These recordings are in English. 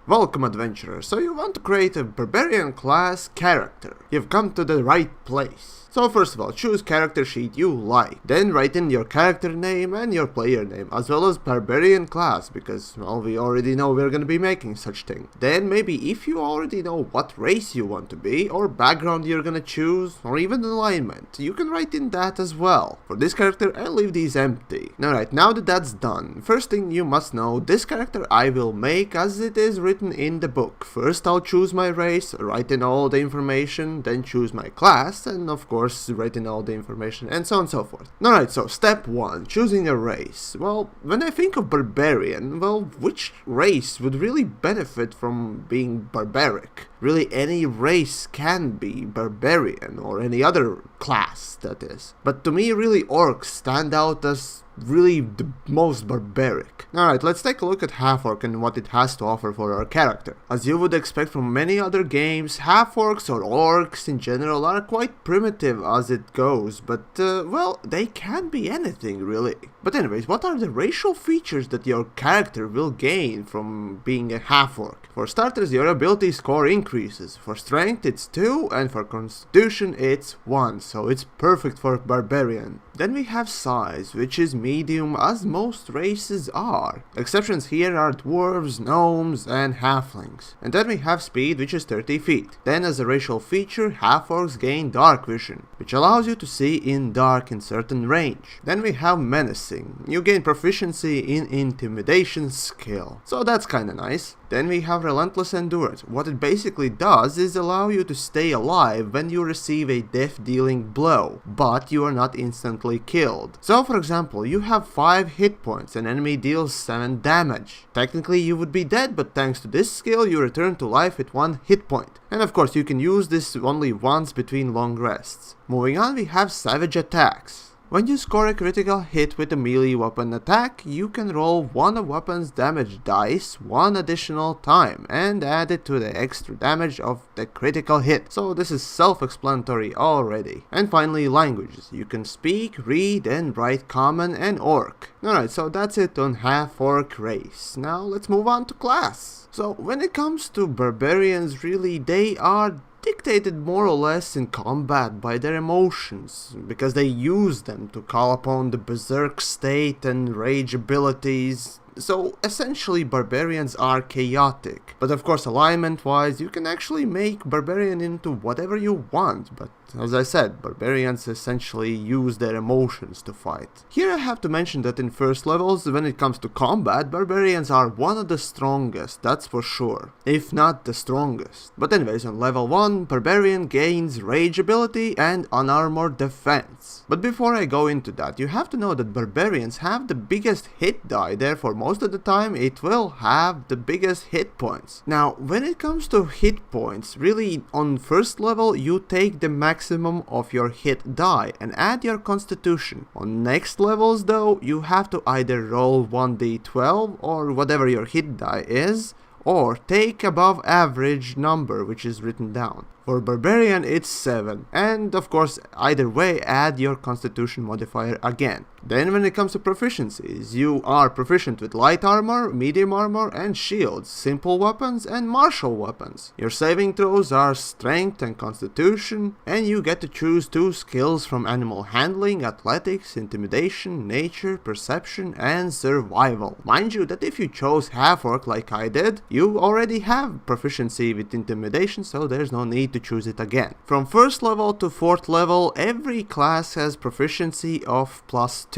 Welcome adventurer, so you want to create a Barbarian class character. You've come to the right place. So first of all, choose character sheet you like. Then write in your character name and your player name, as well as Barbarian class, because, well, we already know we're gonna be making such thing. Then maybe if you already know what race you want to be, or background you're gonna choose, or even alignment, you can write in that as well. For this character, I'll leave these empty. Alright, now that that's done, first thing you must know, this character I will make as it is written in the book. First I'll choose my race, write in all the information, then choose my class, and of course write in all the information, and so on and so forth. Alright, so step 1, choosing a race. Well, when I think of Barbarian, well, which race would really benefit from being barbaric? Really, any race can be Barbarian, or any other class, that is. But to me, really, orcs stand out as really the most barbaric. Alright, let's take a look at Half-orc and what it has to offer for our character. As you would expect from many other games, Half-orcs or orcs in general are quite primitive as it goes, but well, they can be anything really. But anyways, what are the racial features that your character will gain from being a Half-orc? For starters, your ability score increases. For strength it's 2 and for constitution it's 1, so it's perfect for Barbarian. Then we have size, which is medium as most races are. Exceptions here are dwarves, gnomes and halflings. And then we have speed, which is 30 feet. Then as a racial feature, half-orcs gain dark vision, which allows you to see in dark in certain range. Then we have menacing. You gain proficiency in intimidation skill, so that's kinda nice. Then we have relentless endurance. What it basically does is allow you to stay alive when you receive a death-dealing blow, but you are not instantly killed. So for example, you have 5 hit points, an enemy deals 7 damage. Technically you would be dead, but thanks to this skill you return to life with 1 hit point. And of course you can use this only once between long rests. Moving on, we have savage attacks. When you score a critical hit with a melee weapon attack, you can roll one of weapon's damage dice one additional time and add it to the extra damage of the critical hit. So this is self-explanatory already. And finally, languages. You can speak, read and write Common and Orc. Alright, so that's it on Half-orc race. Now let's move on to class. So when it comes to Barbarians, really they are dictated more or less in combat by their emotions, because they use them to call upon the berserk state and rage abilities. So essentially Barbarians are chaotic, but of course alignment wise you can actually make Barbarian into whatever you want, but as I said, Barbarians essentially use their emotions to fight. Here I have to mention that in first levels, when it comes to combat, Barbarians are one of the strongest, that's for sure, if not the strongest. But anyways, on level 1, Barbarian gains rage ability and unarmored defense. But before I go into that, you have to know that Barbarians have the biggest hit die, therefore most of the time it will have the biggest hit points. Now, when it comes to hit points, really on first level you take the maximum of your hit die and add your constitution. On next levels though, you have to either roll 1d12 or whatever your hit die is, or take above average number which is written down. For Barbarian it's 7, and of course either way add your constitution modifier again. Then when it comes to proficiencies, you are proficient with light armor, medium armor and shields, simple weapons and martial weapons. Your saving throws are strength and constitution, and you get to choose 2 skills from animal handling, athletics, intimidation, nature, perception and survival. Mind you that if you chose Half-orc like I did, you already have proficiency with intimidation, so there's no need to choose it again. From first level to 4th level, every class has proficiency of +2.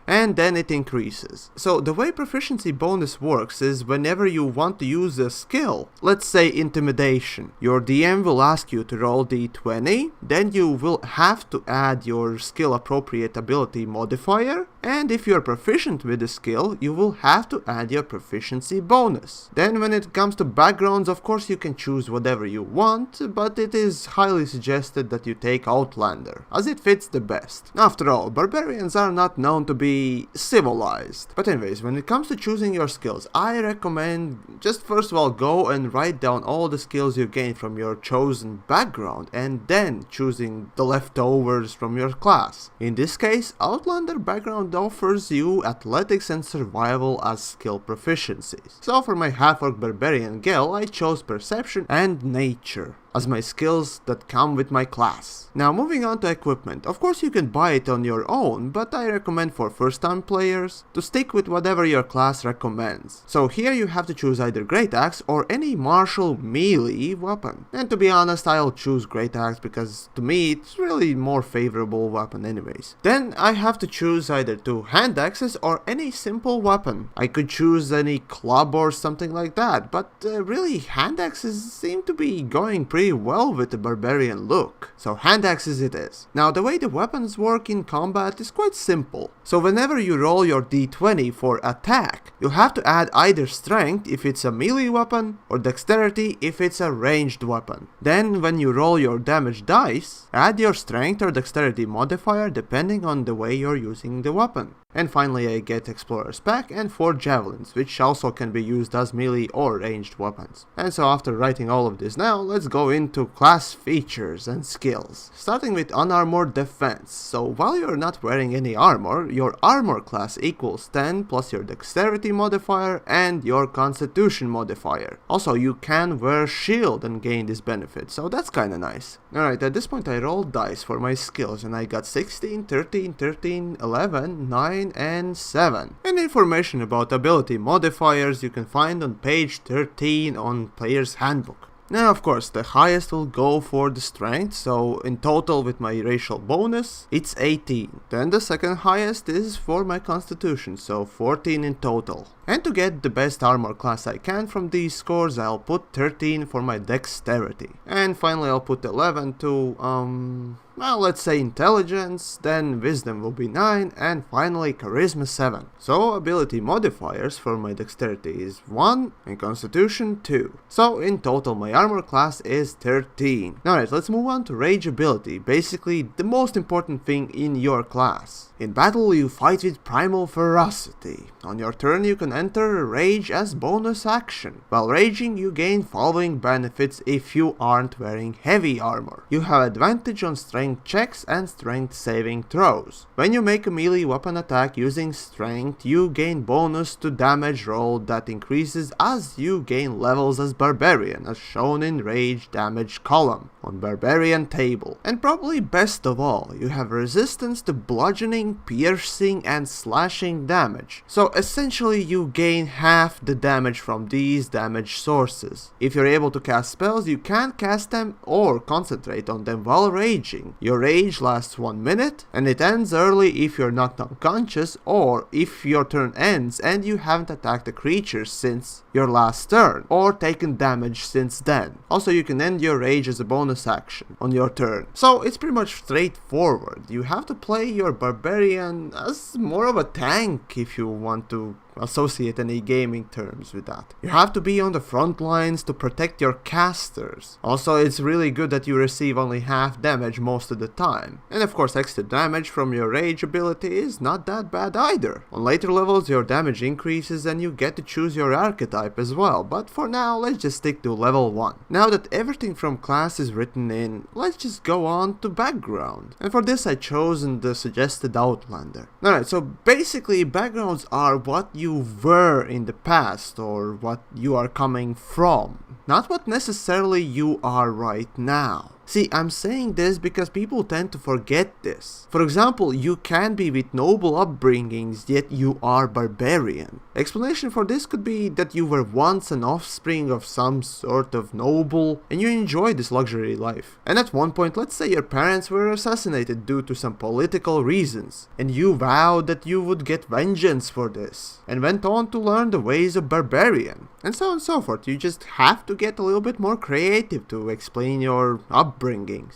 And then it increases. So the way proficiency bonus works is whenever you want to use a skill, let's say intimidation, your DM will ask you to roll d20, then you will have to add your skill appropriate ability modifier, and if you're proficient with the skill, you will have to add your proficiency bonus. Then when it comes to backgrounds, of course you can choose whatever you want, but it is highly suggested that you take Outlander, as it fits the best. After all, Barbarians are not known to be be civilized. But anyways, when it comes to choosing your skills, I recommend just first of all go and write down all the skills you gained from your chosen background and then choosing the leftovers from your class. In this case, Outlander background offers you athletics and survival as skill proficiencies. So for my Half-orc Barbarian Gel, I chose perception and nature as my skills that come with my class. Now moving on to equipment, of course you can buy it on your own, but I recommend for first time players to stick with whatever your class recommends. So here you have to choose either Great Axe or any martial melee weapon. And to be honest, I'll choose Great Axe because to me it's really more favorable weapon anyways. Then I have to choose either two hand axes or any simple weapon. I could choose any club or something like that, but really hand axes seem to be going pretty well with the barbarian look. So hand axes it is. Now the way the weapons work in combat is quite simple. So whenever you roll your d20 for attack, you'll have to add either strength if it's a melee weapon or dexterity if it's a ranged weapon. Then when you roll your damage dice, add your strength or dexterity modifier depending on the way you're using the weapon. And finally I get Explorer's Pack and 4 javelins, which also can be used as melee or ranged weapons. And so after writing all of this now, let's go into class features and skills. Starting with unarmored defense. So while you're not wearing any armor, your armor class equals 10 plus your dexterity modifier and your constitution modifier. Also you can wear shield and gain this benefit, so that's kinda nice. Alright, at this point I rolled dice for my skills and I got 16, 13, 13, 11, 9, and 7. And information about ability modifiers you can find on page 13 on Player's Handbook. Now of course the highest will go for the strength, so in total with my racial bonus it's 18. Then the second highest is for my constitution, so 14 in total. And to get the best armor class I can from these scores, I'll put 13 for my dexterity. And finally I'll put 11 to, well, let's say intelligence, then wisdom will be 9, and finally charisma 7. So ability modifiers for my dexterity is 1 and constitution 2. So in total my armor class is 13. Alright, let's move on to rage ability, basically the most important thing in your class. In battle you fight with primal ferocity. On your turn you can enter rage as bonus action. While raging you gain following benefits if you aren't wearing heavy armor. You have advantage on strength checks and strength saving throws. When you make a melee weapon attack using strength, you gain bonus to damage roll that increases as you gain levels as barbarian, as shown in rage damage column on barbarian table. And probably best of all, you have resistance to bludgeoning, piercing and slashing damage. So essentially you gain half the damage from these damage sources. If you're able to cast spells, you can cast them or concentrate on them while raging. Your rage lasts 1 minute and it ends early if you're not unconscious or if your turn ends and you haven't attacked a creature since your last turn or taken damage since then. Also you can end your rage as a bonus action on your turn. So it's pretty much straightforward. You have to play your barbarian as more of a tank if you want to associate any gaming terms with that. You have to be on the front lines to protect your casters. Also, it's really good that you receive only half damage most of the time. And of course, extra damage from your rage ability is not that bad either. On later levels, your damage increases and you get to choose your archetype as well, but for now, let's just stick to level 1. Now that everything from class is written in, let's just go on to background. And for this, I chosen the suggested Outlander. Alright, so basically, backgrounds are what you were in the past or what you are coming from, not what necessarily you are right now. See, I'm saying this because people tend to forget this. For example, you can be with noble upbringings, yet you are barbarian. Explanation for this could be that you were once an offspring of some sort of noble, and you enjoyed this luxury life. And at one point, let's say your parents were assassinated due to some political reasons, and you vowed that you would get vengeance for this, and went on to learn the ways of barbarian, and so on and so forth. You just have to get a little bit more creative to explain your upbringings.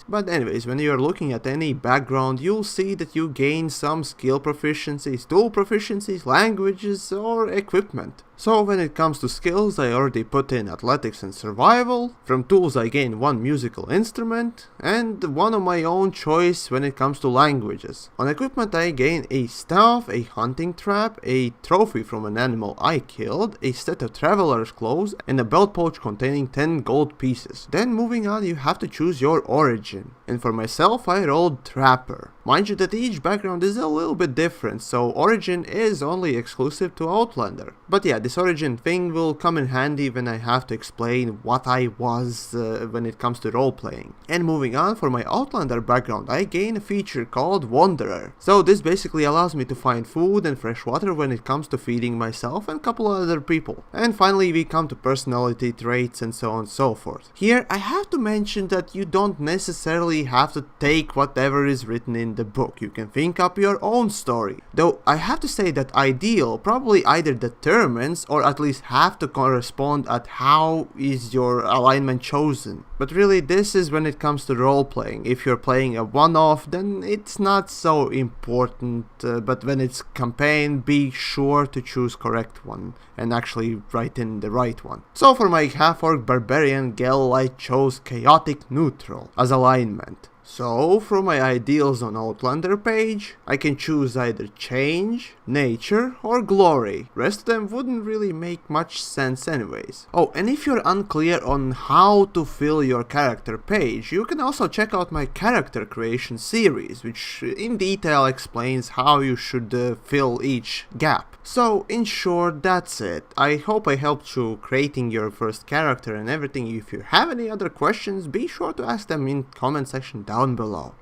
But anyways, when you're looking at any background, you'll see that you gain some skill proficiencies, tool proficiencies, languages, or equipment. So when it comes to skills, I already put in athletics and survival. From tools I gain one musical instrument, and one of my own choice when it comes to languages. On equipment I gain a staff, a hunting trap, a trophy from an animal I killed, a set of traveler's clothes, and a belt pouch containing 10 gold pieces. Then moving on, you have to choose your origin. And for myself, I rolled Trapper. Mind you that each background is a little bit different, so origin is only exclusive to Outlander. But yeah, this origin thing will come in handy when I have to explain what I was when it comes to roleplaying. And moving on, for my Outlander background, I gain a feature called Wanderer. So this basically allows me to find food and fresh water when it comes to feeding myself and a couple of other people. And finally we come to personality traits and so on and so forth. Here I have to mention that you don't necessarily have to take whatever is written in the book. You can think up your own story. Though I have to say that ideal probably either determines or at least have to correspond at how is your alignment chosen. But really this is when it comes to role playing. If you're playing a one-off, then it's not so important, but when it's campaign, be sure to choose correct one and actually write in the right one. So for my Half-orc Barbarian Gel, I chose Chaotic Neutral as alignment. So, from my ideals on Outlander page, I can choose either Change, Nature, or Glory. Rest of them wouldn't really make much sense anyways. Oh, and if you're unclear on how to fill your character page, you can also check out my character creation series, which in detail explains how you should fill each gap. So, in short, that's it. I hope I helped you creating your first character and everything. If you have any other questions, be sure to ask them in comment section down below.